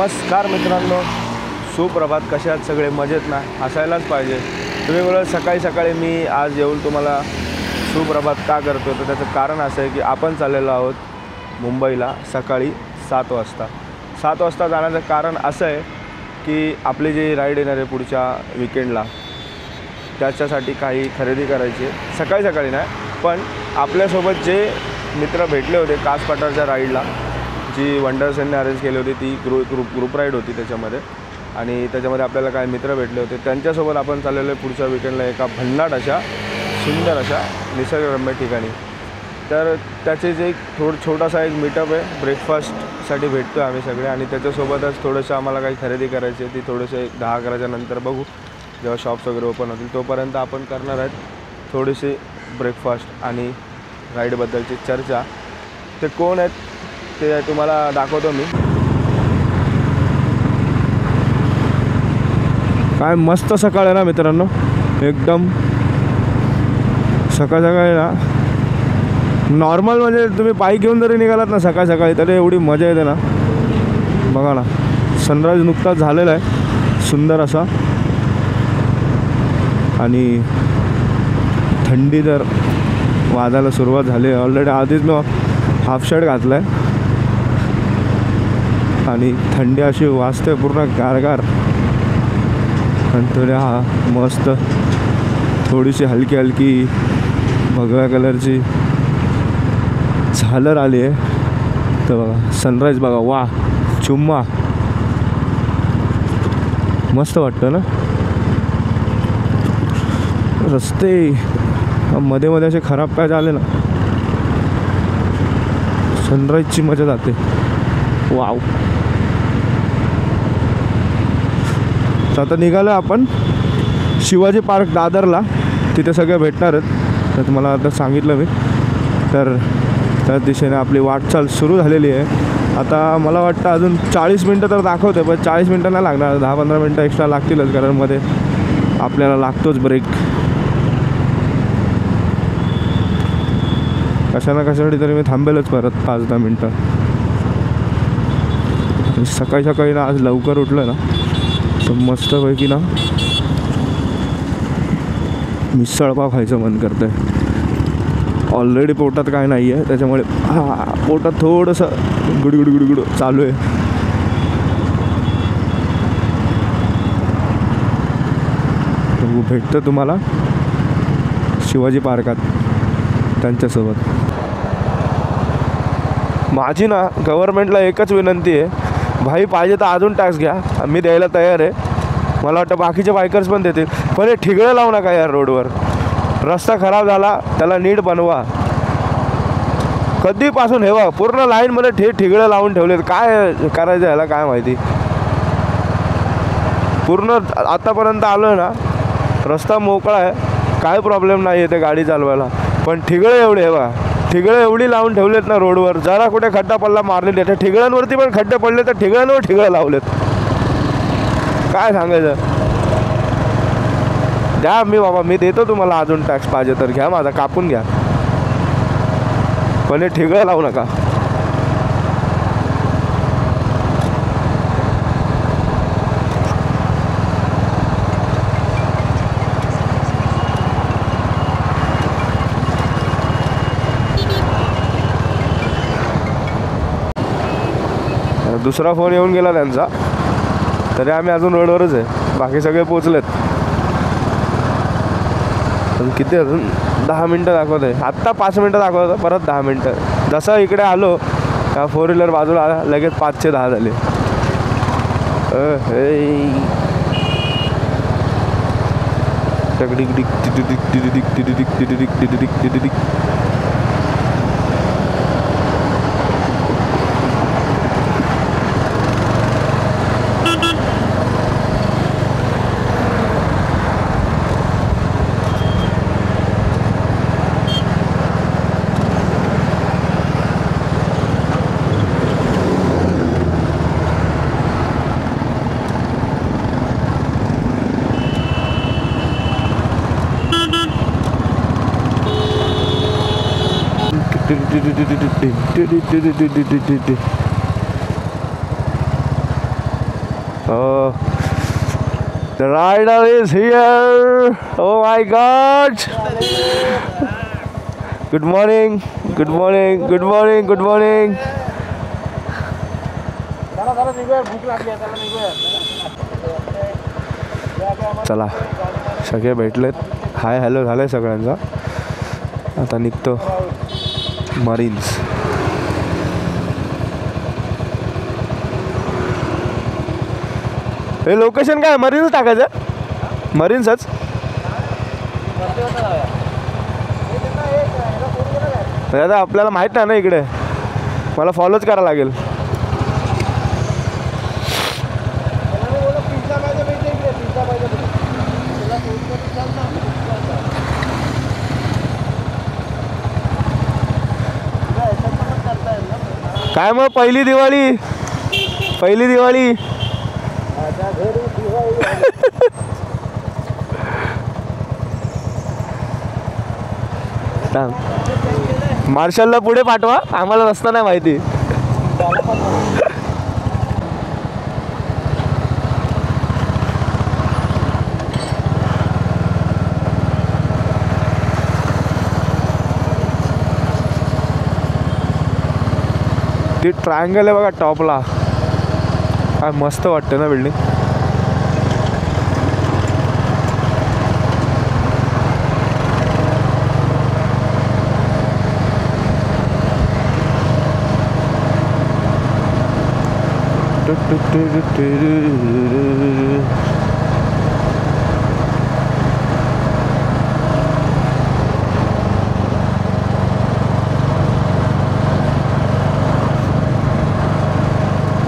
नमस्कार मित्रांनो, सुप्रभात. कसे आहात सगळे? मजेत ना? हसायलाच पाहिजे. तुम्ही बोला सकाळी सकाळी मी आज येऊन तुम्हाला सुप्रभात का करतो, तर त्याचं कारण असं आहे की आपण चाललेलो आहोत मुंबईला सकाळी 7 वाजता. 7 वाजता जाण्याचं कारण असं आहे की आपली जी राईड येणार आहे पुढच्या विकेंडला, त्याच्यासाठी काही खरेदी करायची आहे. सकाळी सकाळी नाही, पण आपल्यासोबत जे मित्र भेटले होते कास पठारच्या राईडला, जी वंडर्सने अरेंज केली होती, ती ग्रुप राईड होती त्याच्यामध्ये. आणि त्याच्यामध्ये आपल्याला काही मित्र भेटले होते, त्यांच्यासोबत आपण चाललेलो आहे पुढच्या विकेंडला एका भन्नाट अशा सुंदर अशा निसर्गरम्य ठिकाणी. तर त्याचे जे छोटासा एक मीटअप आहे, ब्रेकफास्टसाठी भेटतो आम्ही सगळे. आणि त्याच्यासोबतच थोडंसं आम्हाला काही खरेदी करायची आहे, ती थोडेसे 10-11च्या नंतर बघू, जेव्हा शॉप्स वगैरे ओपन होतील तोपर्यंत आपण करणार आहेत थोडीशी ब्रेकफास्ट आणि राईडबद्दलची चर्चा. ते कोण आहेत ते तुम्हाला दाखवतो मी. काय मस्त सकाळ आहे ना मित्रांनो, एकदम सकाळ सकाळी ना. नॉर्मल म्हणजे तुम्ही बाईक घेऊन जरी निघालात ना सकाळी सकाळी तरी एवढी मजा येते ना. बघा ना, सनराईज नुकताच झालेला आहे सुंदर असा, आणि थंडी तर वाजायला सुरुवात झाली आहे ऑलरेडी. आधीच मी हाफ शर्ट घातला आहे आणि थंडी अशी वाजते पूर्ण गारगार. आणि थोड्या मस्त थोडीशी हलकी हलकी भगव्या कलरची झालर आली आहे. तर बघा सनराईज बघा, वा चुम्मा, मस्त वाटतं ना. रस्ते मध्ये मध्ये असे खराब काय झाले ना, सनराईजची मजा जाते. वाव. तर आता निघालो आपण शिवाजी पार्क दादरला, तिथे सगळे भेटणार आहेत. तर तुम्हाला आता सांगितलं मी, तर त्या दिशेने आपली वाटचाल सुरू झालेली आहे. आता मला वाटतं अजून 40 मिनटं तर दाखवते, पण 40 मिनटं नाही लागणार, 10-15 मिनटं एक्स्ट्रा लागतीलच, कारण मध्ये आपल्याला लागतोच ब्रेक. कशा ना कशासाठी तरी मी थांबेलच परत 5-10 मिनटं. सकाळी सकाळी ना आज लवकर उठलं ना तर मस्तपैकी ना मिसळपाव खायचं मन करतं आहे. ऑलरेडी पोटात काय नाही आहे, त्याच्यामुळे पोटात थोडंसं गुडगुड चालू आहे. भेटतं तुम्हाला शिवाजी पार्कात त्यांच्यासोबत. माझी ना गव्हर्नमेंटला एकच विनंती आहे, भाई पाहिजे तर अजून टॅक्स घ्या, मी द्यायला तयार आहे. मला वाटतं बाकीचे बायकर्स पण देतील, पण हे ठिगळं लावू नका यार रोडवर. रस्ता खराब झाला, त्याला नीट बनवा. कधीपासून हे बघा पूर्ण लाईनमध्ये ठिगळं लावून ठेवलेत, काय करायचं ह्याला काय माहिती. पूर्ण आतापर्यंत आलो ना, रस्ता मोकळा आहे, काय प्रॉब्लेम नाही आहे ते गाडी चालवायला. पण ठिगळं एवढे हे बघा, ठिगळं एवढी लावून ठेवलेत ना रोडवर, जरा कुठे खड्डा पडला मारलेले. त्या ठिगळ्यांवरती पण खड्डे पडले, तर ठिगळ्यांवर ठिगळं लावलेत. काय सांगायचं. द्या मी देतो तुम्हाला अजून टॅक्स पाहिजे तर घ्या, माझा कापून घ्या, पण हे ठिगळं लावू नका. दुसरा फोन येऊन गेला त्यांचा, तरी आम्ही अजून रोडवरच आहे. बाकी सगळे पोचलेत. किती अजून 10 मिनटं दाखवत आहे. आत्ता 5 मिनटं दाखवत होतं, परत 10 मिनटं. जसं इकडे आलो त्या 4 व्हीलर बाजूला आला, लगेच 5:10 झाले. Oh, the rider is here. Oh my God. Good morning. Good morning. Good morning. Good morning. चला सगळे भेटलेत. हाय हॅलो झालं आहे सगळ्यांचा. आता निघतो मरीन्स. हे लोकेशन काय मरीन्स टाकायचं. मरीन्सच आता आपल्याला माहीत नाही ना इकडे. मला फॉलोच करावं लागेल. काय मग पहिली दिवाळी. पहिली दिवाळी मार्शलला पुढे पाठवा. आम्हाला रस्ता नाही माहिती. ती ट्रायंगल आहे बघा टॉपला. काय मस्त वाटते ना बिल्डिंग.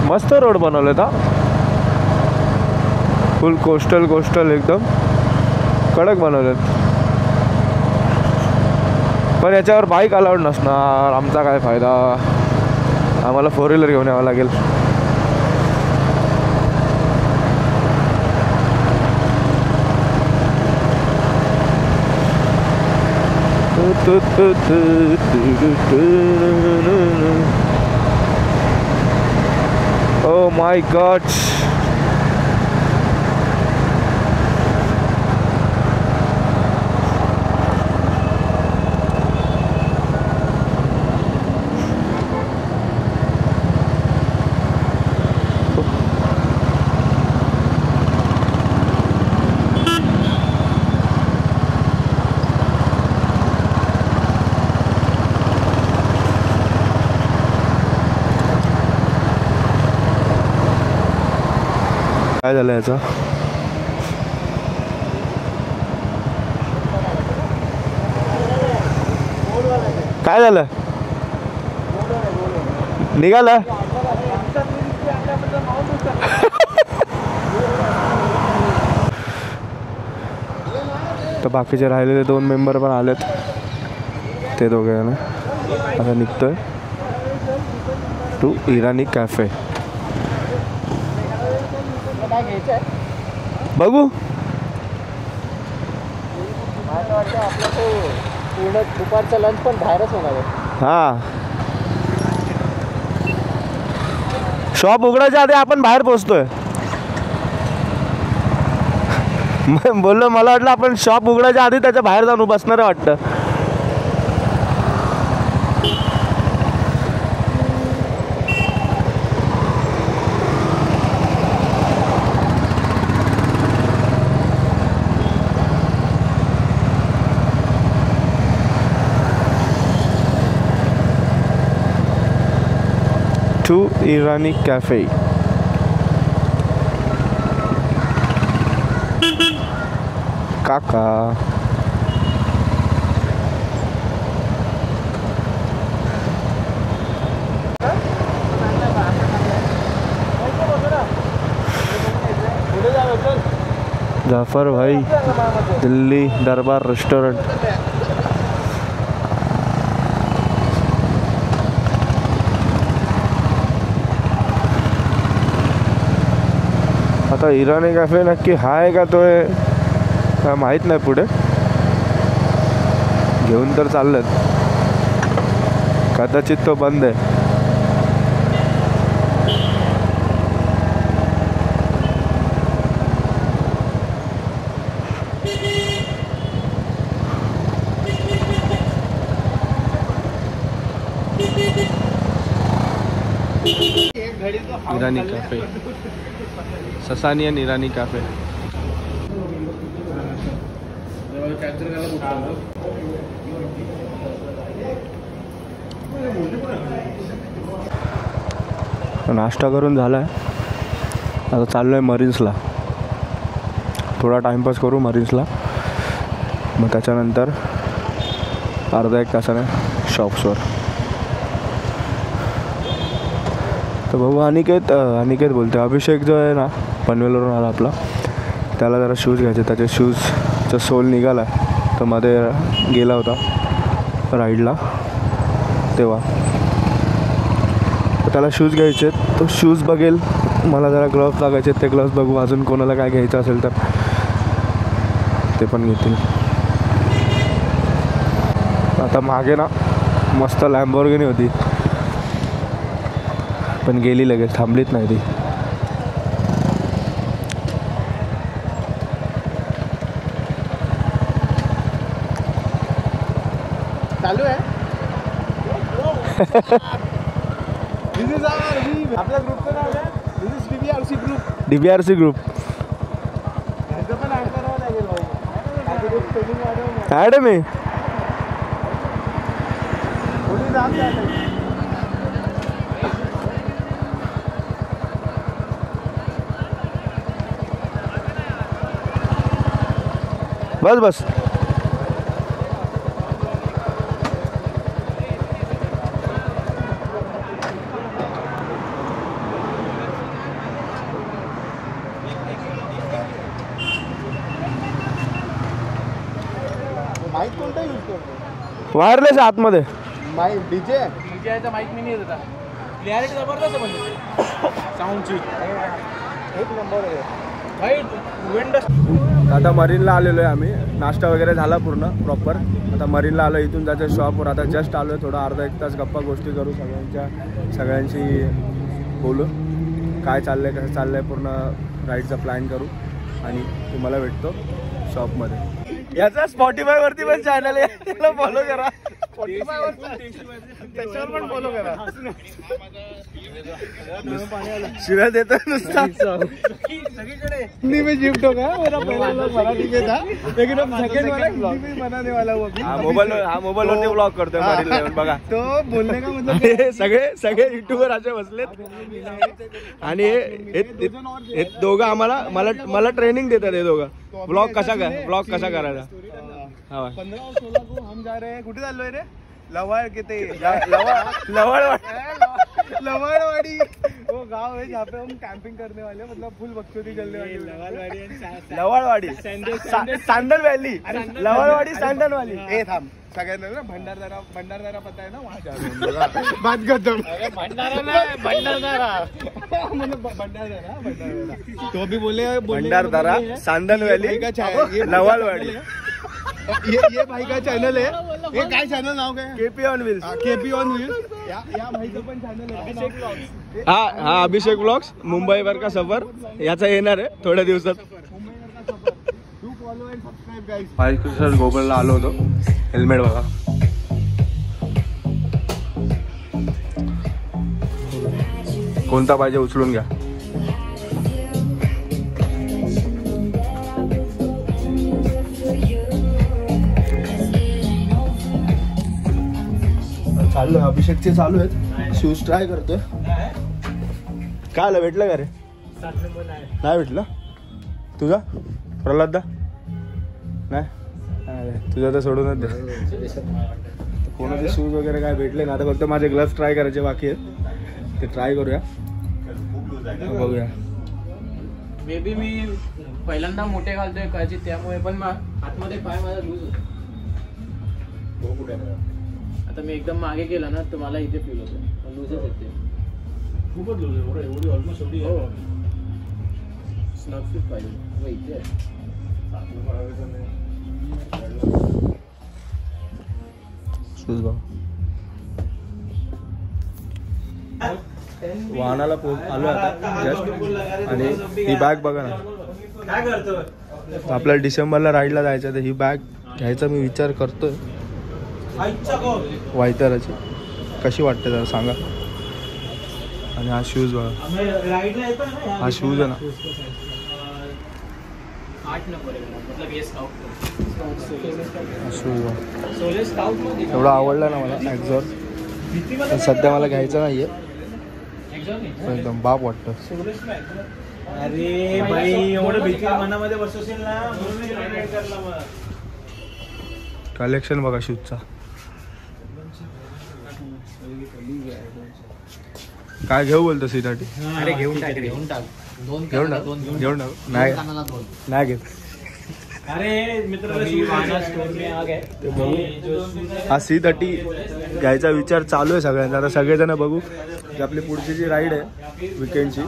मस्त रोड बनवलेत हा. फुल कोस्टल एकदम कडक बनवलेत. पण याच्यावर बाईक अलाउड नसणार. आमचा काय फायदा. आम्हाला 4 व्हीलर घेऊन यावं लागेल. Oh my God. काय झालं याचं. काय झालं. निघालं. तर बाकीचे राहिलेले 2 मेंबर पण आलेत. ते दोघे ना आता निघतोय टू इराणी कॅफे. बघू. पूर्ण दुपारचा लंच पण बाहेरच होणार आहे. हां शॉप उघडायच्या आधी आपण बाहेर पोहोचतोय. बोललो मला वाटलं आपण शॉप उघडायच्या आधी त्याच्या बाहेर जाऊन बसणार आहे वाटतं. To Irani café. काका जाफर भाई दिल्ली दरबार रेस्टोरेंट. आता इराणी कॅफे नक्की आहे का तो आहे काय माहीत नाही. पुढे घेऊन तर चाललेत. कदाचित तो बंद आहे. Irani cafe, Sasanian Irani cafe. नाश्ता करून झाला आहे, आता चाललो आहे मरीन्सला. थोडा टाईमपास करू मरीन्सला, मग त्याच्यानंतर अर्धा एक तासाने शॉप्सवर. तर भाऊ अनिकेत बोलते, अभिषेक जो आहे ना पनवेलवरून आला आपला, त्याला जरा शूज घ्यायचे. त्याचे शूजचा सोल निघाला तर मध्ये गेला होता राईडला तेव्हा, तर त्याला शूज घ्यायचे. तो शूज बघेल, मला जरा ग्लव्स लागायचे, ते ग्लव्स बघू. अजून कोणाला काय घ्यायचं असेल तर ते पण घेतील. आता मागे ना मस्त लॅम्बोर्गिनी होती, पण गेली लगेच, थांबलीच नाही ती. चालू आहे. आपल्या ग्रुपचं नाव आहे DBRC group. DBRC group add आहे मी. बस बस. माईक कोणता यूज करतो? वायरलेस आतमध्ये. माईक डीजेचा माईक मी नाही देता. क्लॅरिटी जबरदस्त आहे, साऊंडची एक नंबर आहे. आता मरीनला आलेलो आहे आम्ही. नाश्ता वगैरे झाला पूर्ण प्रॉपर. आता मरीनला आलो, इथून जायचं शॉपवर. आता जस्ट आलो आहे, थोडा अर्धा एक तास गप्पा गोष्टी करू, सगळ्यांशी बोलू, काय चाललं आहे, कसं चाललं आहे, पूर्ण राईडचा प्लॅन करू आणि तुम्हाला भेटतो शॉपमध्ये. याचा स्पॉटिफायवरती पण चॅनल आहे, त्याला फॉलो करा. त्याच्यावर पण फॉलो करा. शिव्या देतो नुसता. मैं जिफ्ट होगा मेरा पहला व्लॉग मराठी में था, लेकिन अब सेकंड वाला हिंदी में बनाने वाला हूँ. हा मोबाईलवरती व्लॉग करतोय मरीनला येऊन बघा. तो बोलने का मतलब सगळे युट्यूबर असे बसलेत आणि हे दोघं मला ट्रेनिंग देतात. हे दोघं ब्लॉग कसा करायचा. 15 और 16 को हम जा रहे हैं. कुठे चाललोय रे? लवाड किती लवाड़वाड़ी वो गांव है जहाँ पे हम कैंपिंग करने वाले, मतलब फुल बकचोदी चलने वाली. लवाड़वाड़ी सांडल वैली. लवाड़वाड़ी सांडल वैली. ए थांब, सगळ्यांना ना भंडारदरा पता है ना, वहाँ जा रहे हैं. बात खत्म. भंडारदरा तो अभी बोले भंडारदरा सांडल वैली लवाड़वाड़ी. ये भाई का चॅनल आहे. हे काय चॅनल नाव काय? KP on wheels. KP on wheels. या भाईचं पण चॅनल आहे, अभिषेक ब्लॉग्स. हा अभिषेक ब्लॉग्स. मुंबईवर का सफर याचा येणार आहे थोड्या दिवसात. Do follow and subscribe guys. फायसर गोबलला आलो होतो. हेल्मेट बघा. कोणता पाहिजे उचलून घ्या. चालू आहे, अभिषेकचे चालू आहेत. शूज ट्राय करतोय. काय आलं, भेटलं का रे? नाही भेटलं. तुझा प्रल्हाद दा नाही, तुझा तर सोडूनच दे. कोणाचे शूज वगैरे काय भेटले ना. आता फक्त माझे ग्लव्स ट्राय करायचे बाकी आहेत, ते ट्राय करूया, बघूया. मे बी मी पहिल्यांदा मोठे घालतोय कदाचित, त्यामुळे पण आतमध्ये पाय माझा लूज होतो. आता मी एकदम मागे गेला ना तर मला इथे फील होतं, लूजच येते. खूपच लूज आहे. एवढी ऑलमोस्ट एवढी स्नग फिट पाहिजे. इथे शूज बघ. वाहनाला आलो आता जस्ट. आणि ही बॅग बघा ना. आपल्याला डिसेंबरला राईडला जायचं, तर ही बॅग घ्यायचा मी विचार करतोय. वायतराची कशी वाटते जरा सांगा. आणि हा शूज बघा, राईडला येतो ना हा शूज आहे ना 8 नंबर आहे मतलब ये स्काउट हा शूज बघा. सोले स्काउट मध्ये एवढा आवडला ना मला एक्झॉर, पण सध्या मला घ्यायचं नाही आहे, एकदम बाप वाटतं. अरे भाई एवढं भीती मनामध्ये बसवशील ना म्हणून मी राईड करला. मग कलेक्शन बघा शूजचा. काय घेऊ बोलतो सीसाठी? अरे घेऊन टाक घेऊन टाक. दोन घेऊन टाक, घेऊन टाक. नाही नाही घेत. अरे मित्राला हा C30 घ्यायचा विचार चालू आहे सगळ्यांचा. आता सगळेजण बघू की आपली पुढची जी राईड आहे विकेंडची,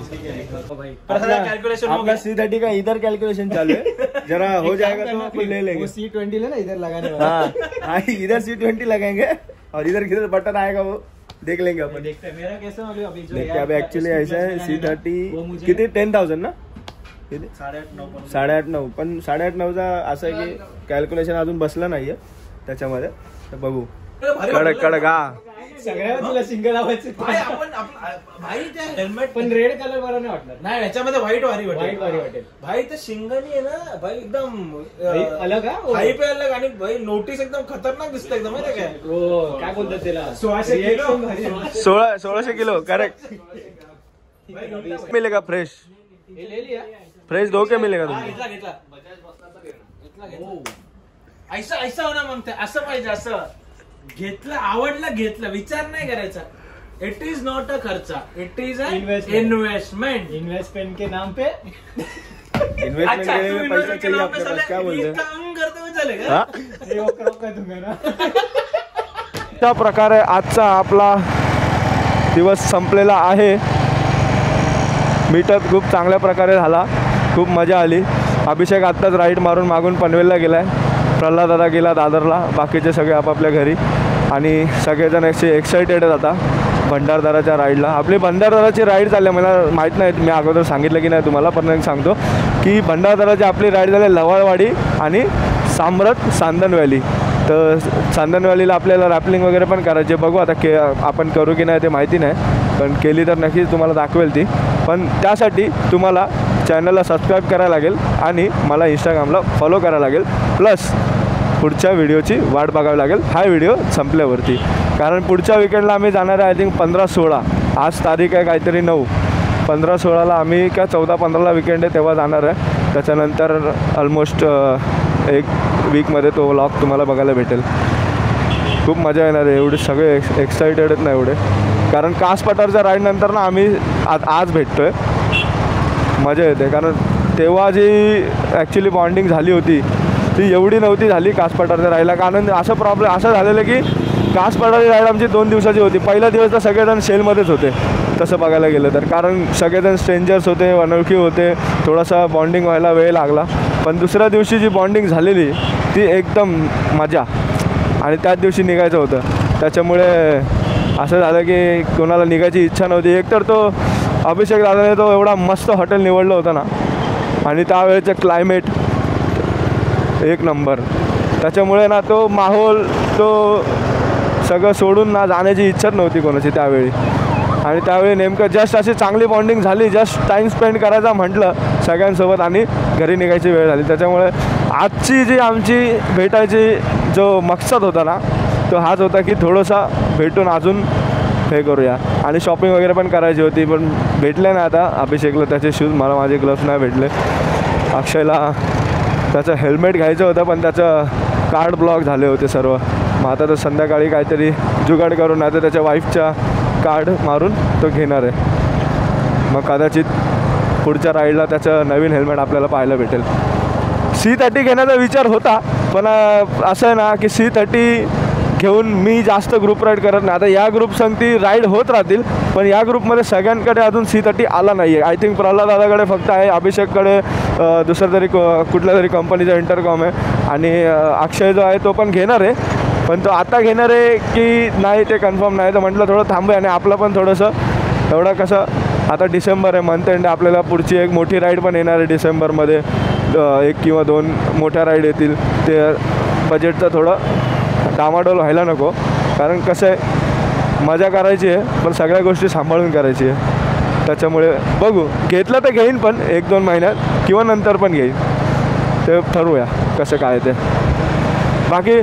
कैलकुलेशन आपला C30 का इधर कैलकुलेशन चालू है, जरा हो जाएगा तो अपन ले लेंगे. C20 लेना इधर लगाने हाँ इधर C20 लगाएंगे और इधर किधर बटन आएगा वो देख लेंगे अपन. मेरा कैसा अभी जो देखते अभी एक्चुअली ऐसा है C30 किती 10,000 ना किती 8.5 पण 8.5चा असं आहे की कॅल्क्युलेशन अजून बसलं नाहीये त्याच्यामध्ये, तर बघू. कडक कडक हा सगळ्या तुला सिंगल लावायचं भाई. त्या हेल्मेट पण रेड कलर बरं नाही वाटणार. नाही याच्यामध्ये व्हाईट वारी वाटेल भाई. तर शिंगानी आहे ना भाई एकदम अलग हाई पे अलग. आणि भाई नोटीस एकदम खतरनाक दिसतं एकदम माहिती काय. काय बोलतात त्याला 1600 किलो करेक्ट मिलेगा. फ्रेश फ्रेश धोके मिलेगा तुम्हाला. घेतला ऐसा ऐसा हो ना मग असं पाहिजे. असं घेतलं आवडलं घेतलं विचार नाही करायचा. इट इज नॉट अ खर्चा, it is a investment. Investment के नाम पे इन्वेस्टमेंट के लिए पैसा चाहिए आपके पास. क्या बोलते हैं? अशा प्रकारे आजचा आपला दिवस संपलेला आहे. मीटअप खूप चांगल्या प्रकारे झाला, खूप मजा आली. अभिषेक आत्ताच राईड मारून मागून पनवेलला गेलाय, प्रल्हाद दादा गेला दादरला, बाकीचे सगळे आपापल्या घरी. आणि सगळेजण असे एक्सायटेड आहेत आता भंडारदराच्या राईडला. आपली भंडारदराची राईड चालली आहे, मला माहीत नाही मी अगोदर सांगितलं की नाही तुम्हाला, पण सांगतो की भंडारदराची आपली राईड झाली लवाळवाडी आणि सामरत सांदन व्हॅली. तर सांदन व्हॅलीला आपल्याला रॅपलिंग वगैरे पण करायचे. बघू आता आपण करू की नाही ते माहिती नाही, पण केली तर नक्कीच तुम्हाला दाखवेल ती. पण त्यासाठी तुम्हाला चॅनलला सबस्क्राईब करायला लागेल आणि मला इंस्टाग्रामला फॉलो करायला लागेल. प्लस पुढच्या व्हिडिओची वाट बघावी लागेल हा व्हिडिओ संपल्यावरती, कारण पुढच्या विकेंडला आम्ही जाणार आहे. आय थिंक 15-16 आज तारीख आहे काहीतरी 9. 15-16ला आम्ही का 14-15ला विकेंड आहे तेव्हा जाणार आहे. त्याच्यानंतर ऑलमोस्ट 1 वीकमध्ये तो व्लॉग तुम्हाला बघायला भेटेल. खूप मजा येणार आहे. एवढे सगळे एक्सायटेड आहेत ना एवढे, कारण कास पठारच्या राईडनंतर ना आम्ही आज भेटतो आहे. मजा येते, कारण तेव्हा जी ॲक्च्युली बॉन्डिंग झाली होती ती एवढी नव्हती झाली कास पठारच्या राईडला. कारण असं झालेलं की कास पठारची राईड आमची 2 दिवसाची होती. पहिला दिवस तर सगळेजण शेलमध्येच होते तसं बघायला गेलं तर, कारण सगळेजण स्ट्रेंजर्स होते, अनोळखी होते, थोडासा बॉन्डिंग व्हायला वेळ लागला. पण दुसऱ्या दिवशी जी बॉन्डिंग झालेली ती एकदम मजा, आणि त्याच दिवशी निघायचं होतं. त्याच्यामुळे असं झालं की कोणाला निघायची इच्छा नव्हती. एकतर तो अभिषेक दादाने तो एवढा मस्त हॉटेल निवडलं होतं ना, आणि त्यावेळेचं क्लायमेट एक नंबर. त्याच्यामुळे ना तो माहोल तो सगळं सोडून ना जाण्याची इच्छाच नव्हती कोणाची त्यावेळी. आणि त्यावेळी नेमकं जस्ट अशी चांगली बॉन्डिंग झाली, जस्ट टाईम स्पेंड करायचा म्हटलं सगळ्यांसोबत आणि घरी निघायची वेळ झाली. त्याच्यामुळे आजची जी आमची भेटायची जो मकसद होता ना तो हाच होता की थोडंसं भेटून अजून हे करूया. आणि शॉपिंग वगैरे पण करायची होती, पण भेटले नाही. आता अभिषेकला त्याचे शूज, मला माझे ग्लव्स नाही भेटले. अक्षयला त्याचं हेल्मेट घ्यायचं होतं, पण त्याचं कार्ड ब्लॉक झाले होते सर्व. मग आता तर संध्याकाळी काहीतरी जुगाड करून नाही तर त्याच्या वाईफच्या कार्ड मारून तो घेणार आहे. मग कदाचित पुढच्या राईडला त्याचं नवीन हेल्मेट आपल्याला पाहायला भेटेल. C30 घेण्याचा विचार होता, पण असं आहे ना की C30 घेऊन मी जास्त ग्रुप राईड करत नाही. आता या ग्रुप संगती राईड होत राहतील, पण या ग्रुपमध्ये सगळ्यांकडे अजून C30 आला नाही आहे. आय थिंक प्रल्हाद दादाकडे फक्त आहे, अभिषेककडे दुसरं तरी कुठल्या तरी कंपनीचा इंटरकॉम आहे, आणि अक्षय जो आहे तो पण घेणार आहे. पण तो आता घेणार आहे की नाही ते कन्फर्म नाही. तर म्हटलं थोडं थांबूया, आणि आपलं पण थोडंसं एवढं कसं आता डिसेंबर आहे, मंथ एंड, आपल्याला पुढची एक मोठी राईड पण येणार आहे डिसेंबरमध्ये. 1 किंवा 2 मोठ्या राईड येतील. ते बजेटचं थोडं डामाडोल व्हायला नको, कारण कसं आहे मजा करायची आहे पण सगळ्या गोष्टी सांभाळून करायची आहे. त्याच्यामुळे बघू, घेतलं तर घेईन पण 1-2 महिन्यात किंवा नंतर पण घेईन, ते ठरवूया कसं काय ते. बाकी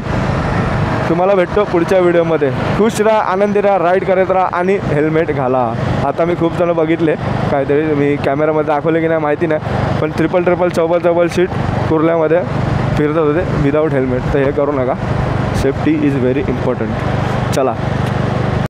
तुम्हाला भेटतो पुढच्या व्हिडिओमध्ये. खुश राहा, आनंदी राहा, राईड करत राहा आणि हेल्मेट घाला. आता मी खूप जण बघितले, काहीतरी मी कॅमेरामध्ये दाखवले की नाही माहिती नाही, पण ट्रिपल चौबल सीट कुर्ल्यामध्ये फिरत होते विदाऊट हेल्मेट. तर हे करू नका, सेफ्टी इज व्हेरी इम्पॉर्टंट. चला